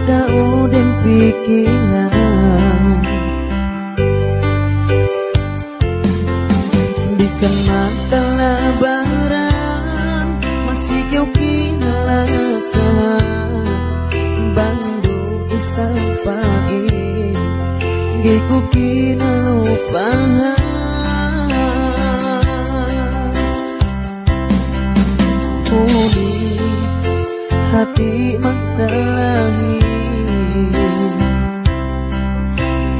kau dan pikiran di sana lebaran masih kau kinalasan bandu isapain giku kinalupahan uni hati magdalahin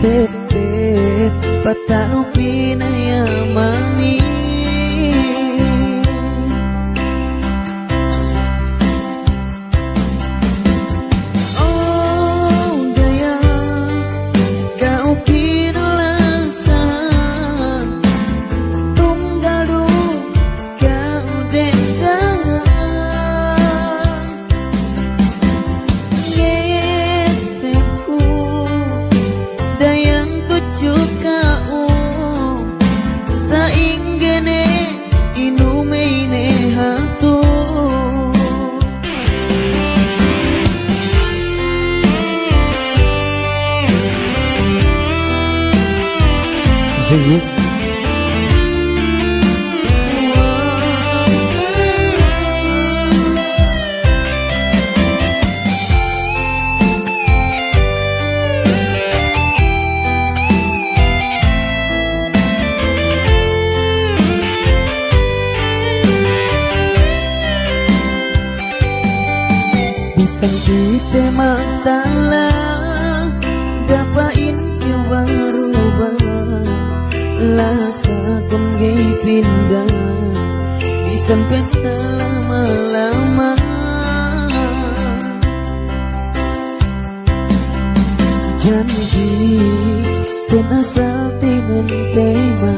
bebek patano pinayamani oh gaya kau kinalasan tunggal du kau dengangan ngesekku dayang kucuk kau sainggene inumeine hatu Zeus Pisang kita matalah dapain kau berubah lasa kon gay pindah pisang pesta lama-lama janji dan asal tinen tema